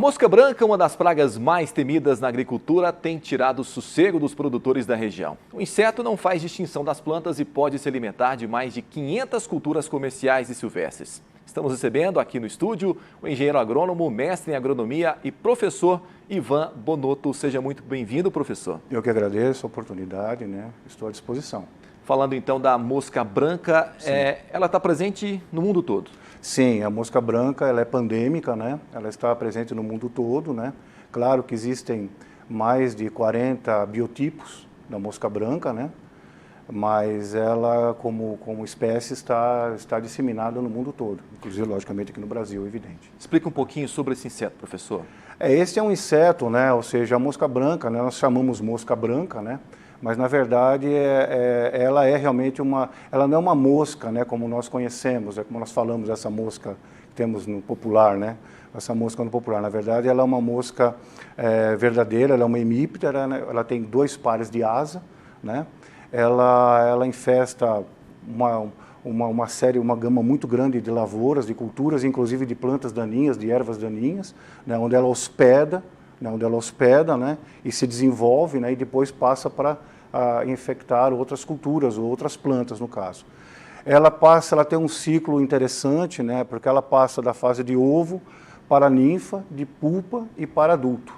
Mosca branca, uma das pragas mais temidas na agricultura, tem tirado o sossego dos produtores da região. O inseto não faz distinção das plantas e pode se alimentar de mais de 500 culturas comerciais e silvestres. Estamos recebendo aqui no estúdio o engenheiro agrônomo, mestre em agronomia e professor Ivan Bonotto. Seja muito bem-vindo, professor. Eu que agradeço a oportunidade, estou à disposição. Falando então da mosca branca, ela está presente no mundo todo? Sim, a mosca branca ela é pandêmica, ela está presente no mundo todo. Claro que existem mais de 40 biotipos da mosca branca, mas ela como espécie está disseminada no mundo todo, inclusive logicamente aqui no Brasil, evidente. Explica um pouquinho sobre esse inseto, professor. Este é um inseto, ou seja, a mosca branca, nós chamamos mosca branca, mas na verdade ela é realmente ela não é uma mosca, como nós conhecemos, como nós falamos essa mosca que temos no popular, essa mosca no popular. Na verdade ela é uma mosca verdadeira, ela é uma hemíptera, ela tem 2 pares de asa, ela infesta uma gama muito grande de lavouras, de culturas, inclusive de plantas daninhas, de ervas daninhas, onde ela hospeda, e se desenvolve, e depois passa para infectar outras culturas ou outras plantas, no caso. Ela tem um ciclo interessante, porque ela passa da fase de ovo para ninfa, de pupa e para adulto.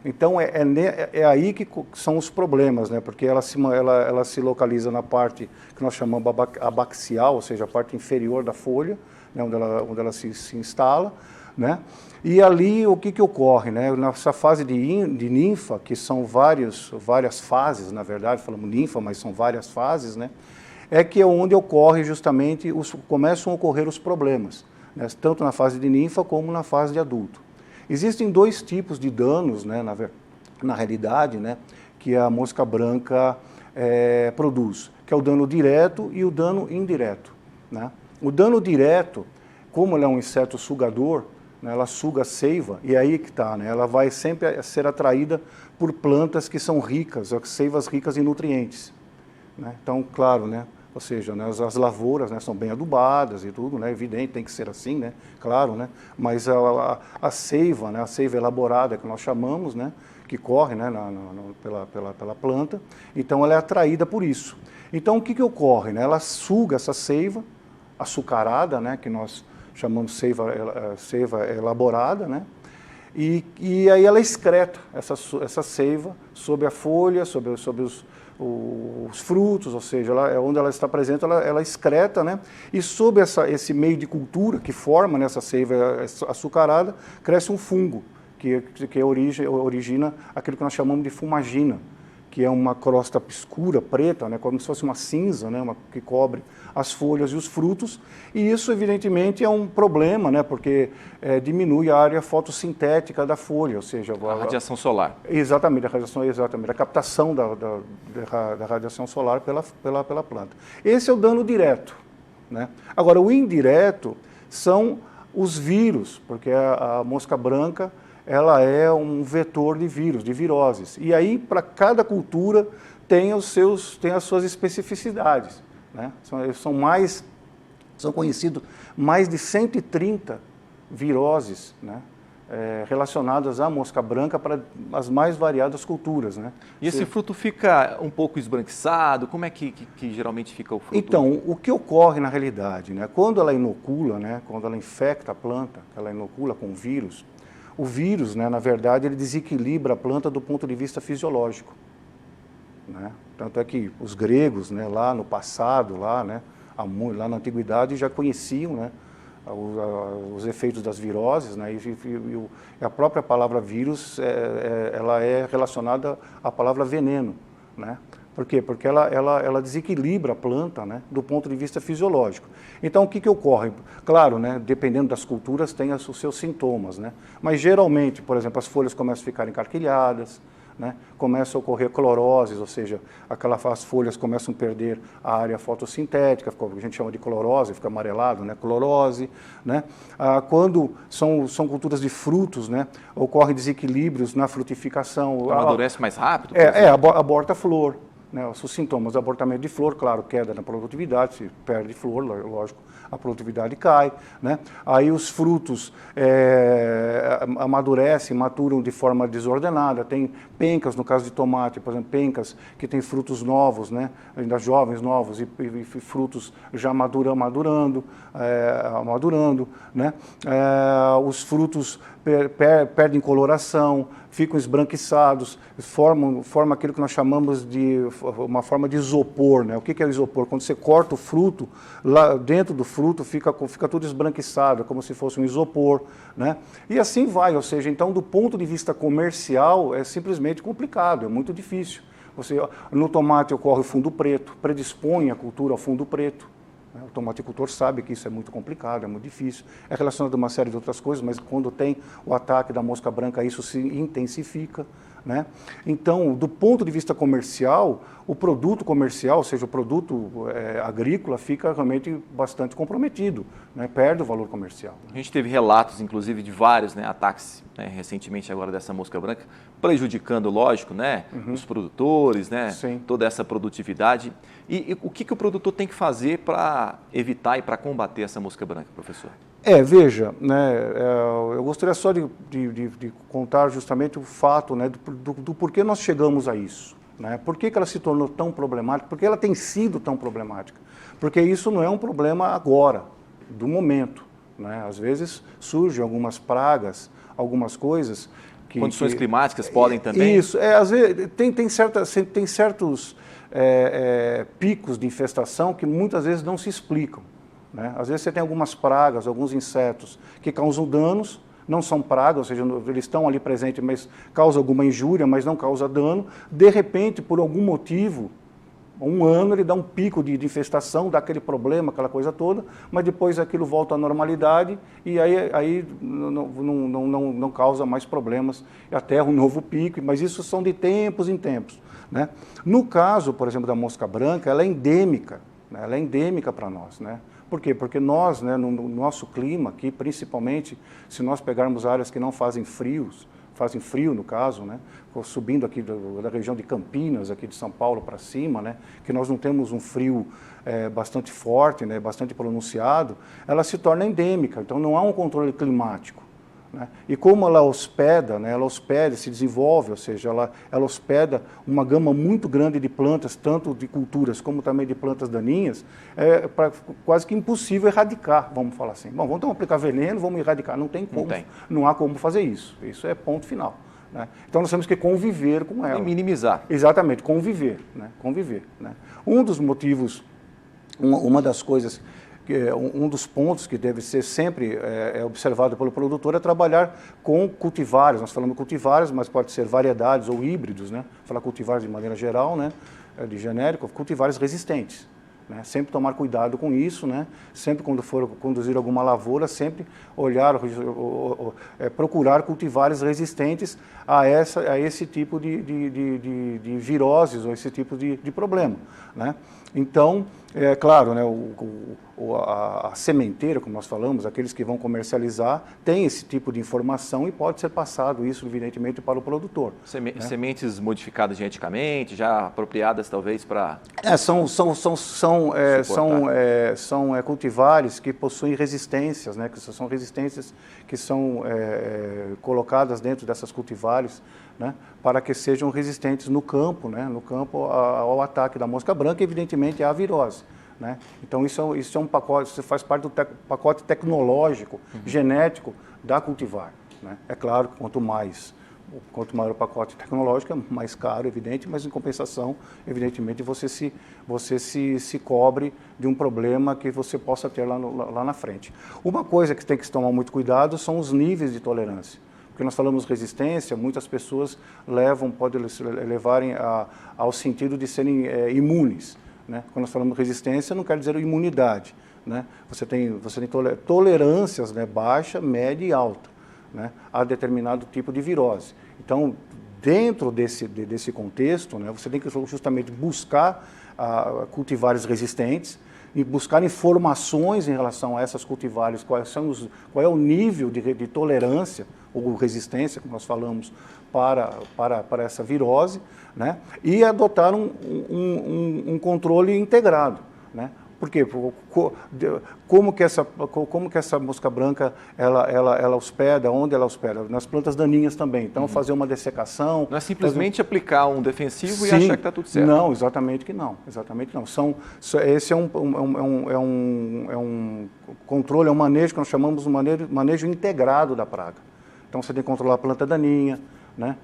Então é aí que são os problemas, porque ela se localiza na parte que nós chamamos abaxial, ou seja, a parte inferior da folha, onde ela se instala. E ali o que ocorre? Nessa fase de ninfa, que são várias fases, na verdade, falamos ninfa, mas são várias fases, é que é onde ocorre justamente, começam a ocorrer os problemas, tanto na fase de ninfa como na fase de adulto. Existem 2 tipos de danos, na realidade, que a mosca branca produz, que é o dano direto e o dano indireto. O dano direto, como ela é um inseto sugador, ela suga a seiva, e aí que está, ela vai sempre ser atraída por plantas que são ricas, seivas ricas em nutrientes. Então, claro, ou seja, as lavouras são bem adubadas e tudo, evidente, tem que ser assim, claro, mas a seiva elaborada, que nós chamamos, que corre pela planta, então ela é atraída por isso. Então, o que ocorre? Ela suga essa seiva açucarada, que nós chamamos seiva elaborada, e aí ela excreta essa seiva sobre a folha, sobre os frutos, ou seja, onde ela está presente, ela excreta, e sob esse meio de cultura que forma nessa seiva açucarada, cresce um fungo, que origina aquilo que nós chamamos de fumagina, que é uma crosta escura, preta, como se fosse uma cinza, que cobre as folhas e os frutos, e isso evidentemente é um problema, porque diminui a área fotossintética da folha, ou seja... A radiação solar. Exatamente, a captação da radiação solar pela planta. Esse é o dano direto. Agora, o indireto são os vírus, porque a mosca branca ela é um vetor de vírus, de viroses. E aí, para cada cultura, tem as suas especificidades. São conhecidos mais de 130 viroses, relacionadas à mosca branca para as mais variadas culturas. E esse fruto fica um pouco esbranquiçado? Como é que geralmente fica o fruto? Então, o que ocorre na realidade, quando ela inocula, quando ela infecta a planta, ela inocula com vírus, o vírus, na verdade, ele desequilibra a planta do ponto de vista fisiológico. Tanto é que os gregos, lá no passado, lá na antiguidade, já conheciam os efeitos das viroses, e a própria palavra vírus ela é relacionada à palavra veneno. Por quê? Porque ela desequilibra a planta, do ponto de vista fisiológico. Então, o que ocorre? Claro, dependendo das culturas, tem os seus sintomas, mas geralmente, por exemplo, as folhas começam a ficar encarquilhadas, começa a ocorrer cloroses, ou seja, as folhas começam a perder a área fotossintética, que a gente chama de clorose, fica amarelado, clorose. Quando são culturas de frutos, ocorrem desequilíbrios na frutificação. Então, amadurece mais rápido? Aborta a flor. né, os sintomas do abortamento de flor, claro, queda na produtividade, se perde flor, lógico, a produtividade cai, né? Aí os frutos amadurecem, maturam de forma desordenada, tem pencas, no caso de tomate, por exemplo, pencas que tem frutos novos, né, ainda jovens, novos, e frutos já madurando, né? Os frutos perdem coloração, ficam esbranquiçados, formam aquilo que nós chamamos de uma forma de isopor, né? O que é o isopor? Quando você corta o fruto, lá dentro do fruto fica tudo esbranquiçado, como se fosse um isopor, né? E assim vai, ou seja, então do ponto de vista comercial é simplesmente complicado, é muito difícil. No tomate ocorre o fundo preto, predispõe a cultura ao fundo preto. O tomaticultor sabe que isso é muito complicado, é muito difícil, é relacionado a uma série de outras coisas, mas quando tem o ataque da mosca branca, isso se intensifica, né? Então, do ponto de vista comercial, o produto comercial, ou seja, o produto agrícola, fica realmente bastante comprometido, né? Perde o valor comercial. A gente teve relatos, inclusive, de vários, né, ataques, né, recentemente agora dessa mosca branca, prejudicando, lógico, né, os produtores, né, toda essa produtividade. E o que o produtor tem que fazer para evitar e para combater essa mosca branca, professor? Veja, né, eu gostaria só de contar justamente o fato, né, do porquê nós chegamos a isso. Né? Por que ela se tornou tão problemática? Por que ela tem sido tão problemática? Porque isso não é um problema agora, do momento. Né? Às vezes surgem algumas pragas, algumas coisas que... Condições climáticas podem também? Isso, às vezes tem certos picos de infestação que muitas vezes não se explicam. Né? Às vezes você tem algumas pragas, alguns insetos que causam danos, não são pragas, ou seja, eles estão ali presentes, mas causam alguma injúria, mas não causa dano. De repente, por algum motivo, um ano ele dá um pico de infestação, dá aquele problema, aquela coisa toda, mas depois aquilo volta à normalidade e aí não causa mais problemas, até um novo pico, mas isso são de tempos em tempos. Né? No caso, por exemplo, da mosca branca, ela é endêmica, né? Ela é endêmica para nós, né? Por quê? Porque nós, né, no nosso clima aqui, principalmente, se nós pegarmos áreas que não fazem frio no caso, né, subindo aqui da região de Campinas, aqui de São Paulo para cima, né, que nós não temos um frio bastante forte, né, bastante pronunciado, ela se torna endêmica, então não há um controle climático. Né? E como ela hospeda, né, se desenvolve, ou seja, ela hospeda uma gama muito grande de plantas, tanto de culturas como também de plantas daninhas, quase que impossível erradicar, vamos falar assim. Bom, vamos então aplicar veneno, vamos erradicar, não tem como, não há como fazer isso é ponto final. Né? Então nós temos que conviver com ela. E minimizar. Exatamente, conviver. Né? Conviver, né? Um dos motivos, uma das coisas... Um dos pontos que deve ser sempre observado pelo produtor é trabalhar com cultivares. Nós falamos cultivares, mas pode ser variedades ou híbridos, né? Falar cultivares de maneira geral, né? De genérico, cultivares resistentes. Né? Sempre tomar cuidado com isso, né? Sempre quando for conduzir alguma lavoura, sempre olhar, procurar cultivares resistentes a esse tipo de viroses ou esse tipo de problema. Né? Então, é claro, né, a sementeira, como nós falamos, aqueles que vão comercializar, tem esse tipo de informação e pode ser passado isso, evidentemente, para o produtor. Né? Sementes modificadas geneticamente, já apropriadas talvez para... São cultivares que possuem resistências, né, que são resistências que são colocadas dentro dessas cultivares, né, para que sejam resistentes no campo, né, ao ataque da mosca branca e, evidentemente, à virose. Né? Então, isso é um pacote, isso faz parte do pacote tecnológico, genético da cultivar. Né? É claro que quanto maior o pacote tecnológico, é mais caro, evidente, mas em compensação, evidentemente, você se cobre de um problema que você possa ter lá na frente. Uma coisa que tem que se tomar muito cuidado são os níveis de tolerância. Porque nós falamos resistência, muitas pessoas podem levarem ao sentido de serem imunes. Né? Quando nós falamos resistência, não quer dizer imunidade. Né? Você tem tolerâncias, né, baixa, média e alta, né, a determinado tipo de virose. Então, dentro desse contexto, né, você tem que justamente buscar cultivares resistentes e buscar informações em relação a essas cultivares, qual é o nível de tolerância, ou resistência, como nós falamos, para essa virose, né? E adotar um controle integrado, né? Por quê? Como que essa mosca branca ela hospeda, onde ela hospeda? Nas plantas daninhas também. Então, fazer uma dessecação... Não é simplesmente aplicar um defensivo e achar que está tudo certo. Não, exatamente que não. Exatamente não. Esse é um controle, é um manejo que nós chamamos de manejo integrado da praga. Então, você tem que controlar a planta daninha, né?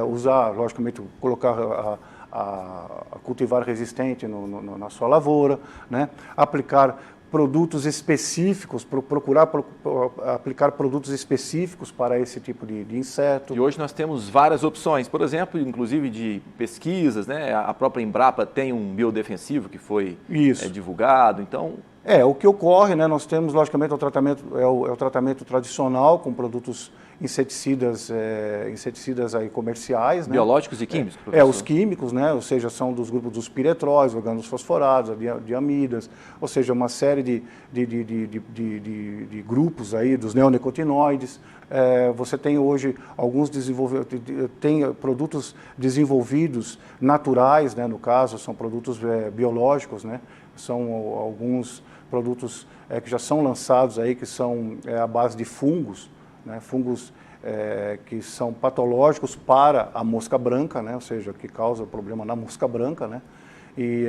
Usar, logicamente, colocar a cultivar resistente na sua lavoura, né? Aplicar produtos específicos, procurar aplicar produtos específicos para esse tipo de inseto. E hoje nós temos várias opções, por exemplo, inclusive de pesquisas, né? A própria Embrapa tem um biodefensivo que foi divulgado, então... O que ocorre, né? Nós temos, logicamente, o tratamento tradicional com produtos inseticidas aí comerciais, né? Biológicos e químicos, professor? Os químicos, né? Ou seja, são dos grupos dos piretróis, organosfosforados, diamidas, ou seja, uma série de grupos aí dos neonicotinoides. Você tem hoje tem produtos desenvolvidos naturais, né? No caso, são produtos biológicos, né? São alguns produtos que já são lançados aí, que são à base de fungos, né? Fungos que são patológicos para a mosca branca, né? Ou seja, que causa problema na mosca branca, né? E,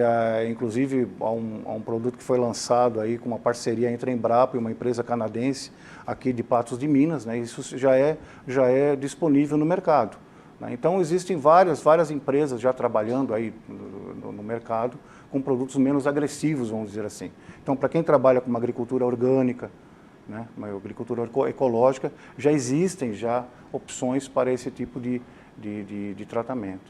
inclusive, há um produto que foi lançado aí com uma parceria entre a Embrapa e uma empresa canadense aqui de Patos de Minas, né? Isso já é disponível no mercado, né? Então, existem várias empresas já trabalhando aí no mercado com produtos menos agressivos, vamos dizer assim. Então, para quem trabalha com uma agricultura orgânica, né, uma agricultura ecológica, já existem opções para esse tipo de tratamento.